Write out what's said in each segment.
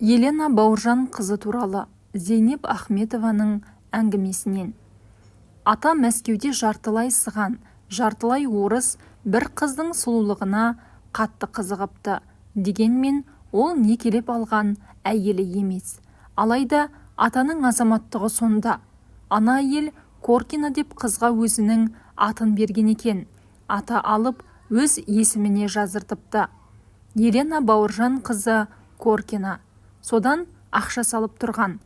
Елена Бауыржан қызы туралы Зейнеп Ахметованың әңгімесінен. Ата Мәскеуде жартылай сыған, жартылай орыс бір қыздың сұлулығына қатты қызығыпты. Дегенмен ол некелеп алған әйелі емес. Алайда атаның азаматтығы сонда. Ана әйел Коркина деп қызға өзінің атын берген екен. Ата алып өз есіміне жазыртыпты. Елена Бауыржан қызы Коркина. Содан ақша салып тұрған.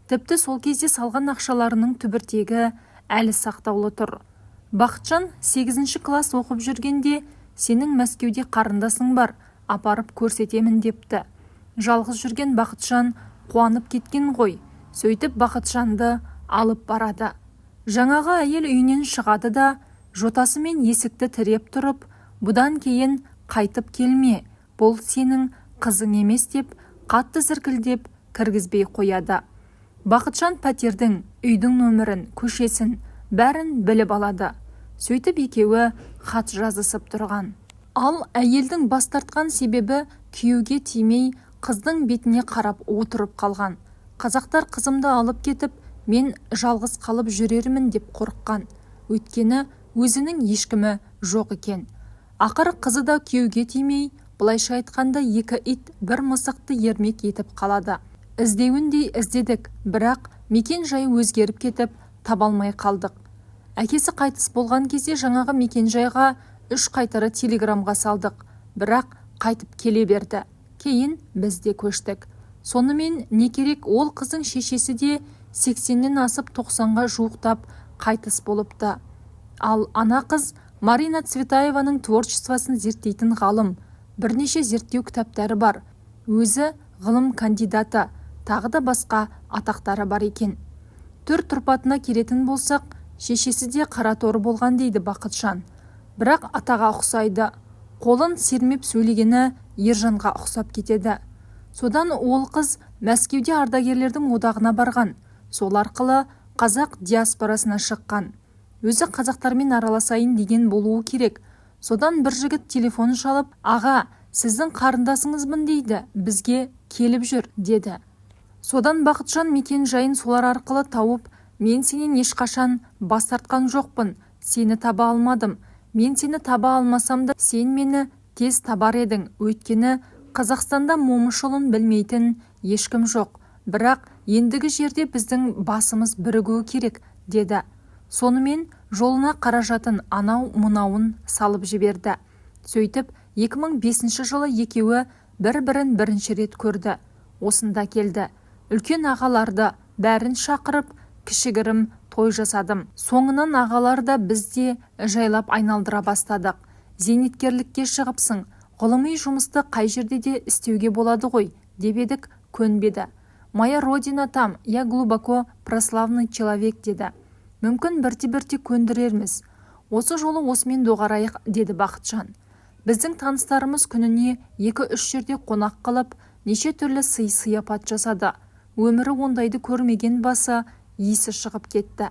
Тіпті сол кезде салған ақшаларының түбіртегі әлі сақтаулы тұр. Бақытжан 8-ші класс оқып жүргенде сенің Мәскеуде қарындасың бар, апарып көрсетемін депті. Жалғыз жүрген Бақытжан қуанып кеткен ғой. Сөйтіп Бақытжанды алып барады. Жаңағы әйел үйінен шығады да, жотасымен есікті тіреп тұрып, бұдан кейін қайтып келме, бұл сенің қызың емес деп, қатты зіркілдеп кіргізбей қояды. Бақытжан пәтердің, үйдің нөмірін, көшесін, бәрін біліп алады. Сөйтіп екеуі хат жазысып тұрған. Ал әйелдің бас тартқан себебі күйеуге тимей қыздың бетіне қарап отырып қалған. Қазақтар қызымды алып кетіп, мен жалғыз қалып жүрермін деп қорыққан. Өйткені өзінің ешкімі жоқ екен. Ақыры қызы да күйеуге тимей, бұлайша айтқанда екі ит бір мысықты ермек етіп қалады. Іздеуіндей іздедік, бірақ мекен жайы өзгеріп кетіп, таба алмай қалдық. Әкесі қайтыс болған кезде жаңағы мекен жайға 3 қайтара телеграмға салдық, бірақ қайтып келе берді. Кейін біз де көштік. Сонымен не керек, ол қыздың шешесі де 80-нен асып 90-ға жуықтап қайтыс болыпты. Ал ана қыз Марина Цветаеваның творчествосын зерттейтін ғалым. Бірнеше зерттеу кітаптары бар. Өзі ғылым кандидаты, тағы да басқа атақтары бар екен. Түр тұрпатына келетін болсақ, шешесі де қараторы болған дейді Бақытжан. Бірақ атаға ұқсайды. Қолын сермеп сөйлегені Ержанға ұқсап кетеді. Содан ол қыз Мәскеуде ардагерлердің одағына барған. Сол арқылы қазақ диаспорасына шыққан. Өзі қазақтармен араласайын деген болуы керек. Содан бір жігіт телефон шалып, аға, сіздің қарындасыңызбын дейді, бізге келіп жүр, деді. Содан Бақытжан мекен жайын солар арқылы тауып, мен сенен ешқашан бас тартқан жоқпын, сені таба алмадым. Мен сені таба алмасам да сен мені тез табар едің, өйткені Қазақстанда момышұлын білмейтін ешкім жоқ. Бірақ ендігі жерде біздің басымыз бірігуі керек, деді. Сонымен жолына қаражатын анау-мынауын салып жіберді. Сөйтіп 2005 жылы екеуі бір-бірін бірінші рет көрді. Осында келді. Үлкен ағаларды бәрін шақырып, кішігірім той жасадым. Соңынан ағалар да бізде жайлап айналдыра бастадық. Зейнеткерлікке шығыпсың, ғылыми жұмысты қай жерде де істеуге болады ғой, деп едік, көнбеді. Моя родина там, я глубоко прославный человек, деді. Мүмкін бірте-бірте көндірерміз. Осы жолы осымен доғарайық, деді Бақытжан. Біздің таныстарымыз күніне 2-3 жерде қонақ қылып, неше түрлі сый-сияпат жасады. Өмірі ондайды көрмеген басы есі шығып кетті.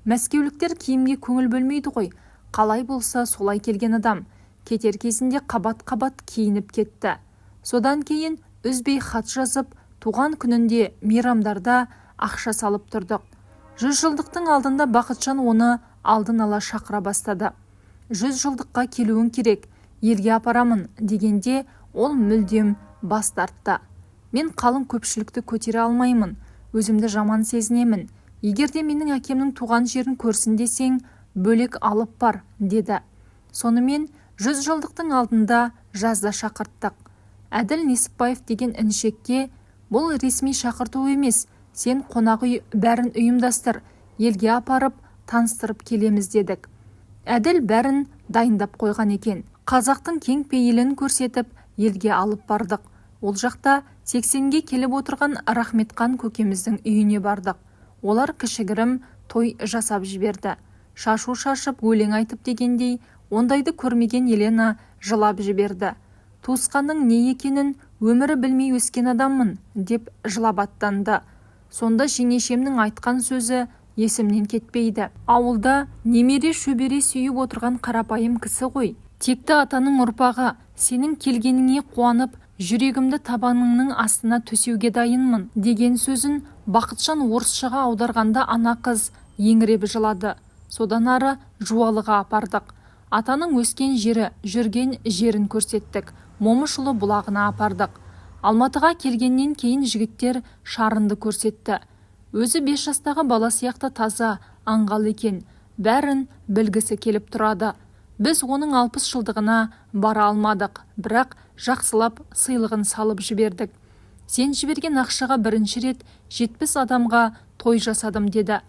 Мәскеуліктер киімге көңіл бөлмейді ғой. Қалай болса солай келген адам. Кетер кезінде қабат-қабат киініп кетті. Содан кейін үзбей хат жазып, туған күнінде мейрамдарда ақша салып тұрдық. 100 жылдықтың алдында Бақытжан оны алдын ала шақыра бастады. 100 жылдыққа келуің керек, елге апарамын дегенде ол мүлдем бас тартты. Мен қалың көпшілікті көтере алмаймын, өзімді жаман сезінемін. Егерде менің әкемнің туған жерін көрсін десең, бөлек алып бар, деді. Сонымен 100 жылдықтың алдында жазда шақырттық. Әділ Несіпбаев деген інішекке, бұл ресми шақырту емес, сен қонақ үй бәрін ұйымдастыр, елге апарып, таныстырып келеміз, дедік. Әділ бәрін дайындап қойған екен. Қазақтың кең пейілін көрсетіп, елге алып бардық. Ол жақта 80-ге келіп отырған Рахметқан көкеміздің үйіне бардық. Олар кішігірім той жасап жіберді. Шашу шашып, өлең айтып дегендей, ондайды көрмеген Елена жылап жіберді. Туысқанның не екенін өмірі білмей өскен адаммын, деп жылап аттанды. Сонда жеңешемнің айтқан сөзі есімнен кетпейді. Ауылда немере шөбере сүйіп отырған қарапайым кісі ғой. Текті атаның ұрпағы, сенің келгеніңе қуанып, жүрегімді табаныңның астына төсеуге дайынмын деген сөзін Бақытжан орысшаға аударғанда ана қыз еңіреп жылады. Содан ары Жуалыға апардық. Атаның өскен жері, жүрген жерін көрсеттік. Момышұлы бұлағына апардық. Алматыға келгеннен кейін жігіттер Шарынды көрсетті. Өзі 5 жастағы бала сияқты таза, аңғал екен. Бәрін білгісі келіп тұрады. Біз оның 60 жылдығына бара алмадық, бірақ жақсылап сыйлығын салып жібердік. Сен жіберген ақшаға бірінші рет 70 адамға той жасадым деді.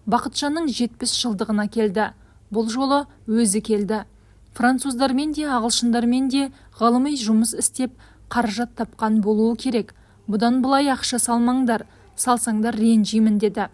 Бақытжанның 70 жылдығына келді. Бұл жолы өзі келді. Француздармен де, ағылшындармен де ғылыми жұмыс істеп, қаражат тапқан болуы керек. Бұдан былай ақша салмаңдар, салсаңдар ренжимін деді.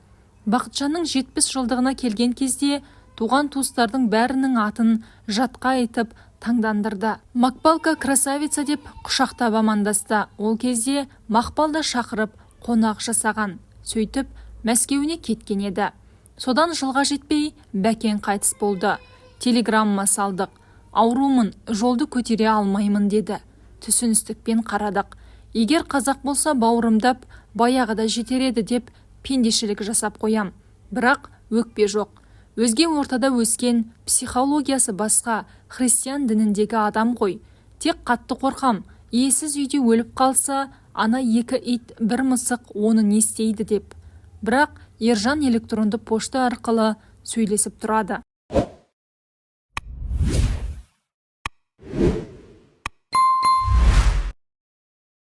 Бақытжанның 70 жылдығына келген кезде туған туыстардың бәрінің атын жатқа айтып таңдандырды. Мақпалка красавица деп құшақтап амандасты. Ол кезде Мақпалда шақырып қонақ жасаған. Сөйтіп Мәскеуіне кеткен еді. Содан жылға жетпей Бәкен қайтыс болды. Телеграмма салдық. Аурумын, жолды көтере алмаймын деді. Түсіністікпен қарадық. Егер қазақ болса бауырымдап баяғыда жетер еді деп пендешілік жасап қоям. Бірақ өкпе жоқ. Өзге ортада өскен, психологиясы басқа, христиан дініндегі адам ғой. Тек қатты қорқам, иесіз үйде өліп қалса, ана 2 ит, 1 мысық оны не істейді деп. Бірақ Ержан электронды пошта арқылы сөйлесіп тұрады.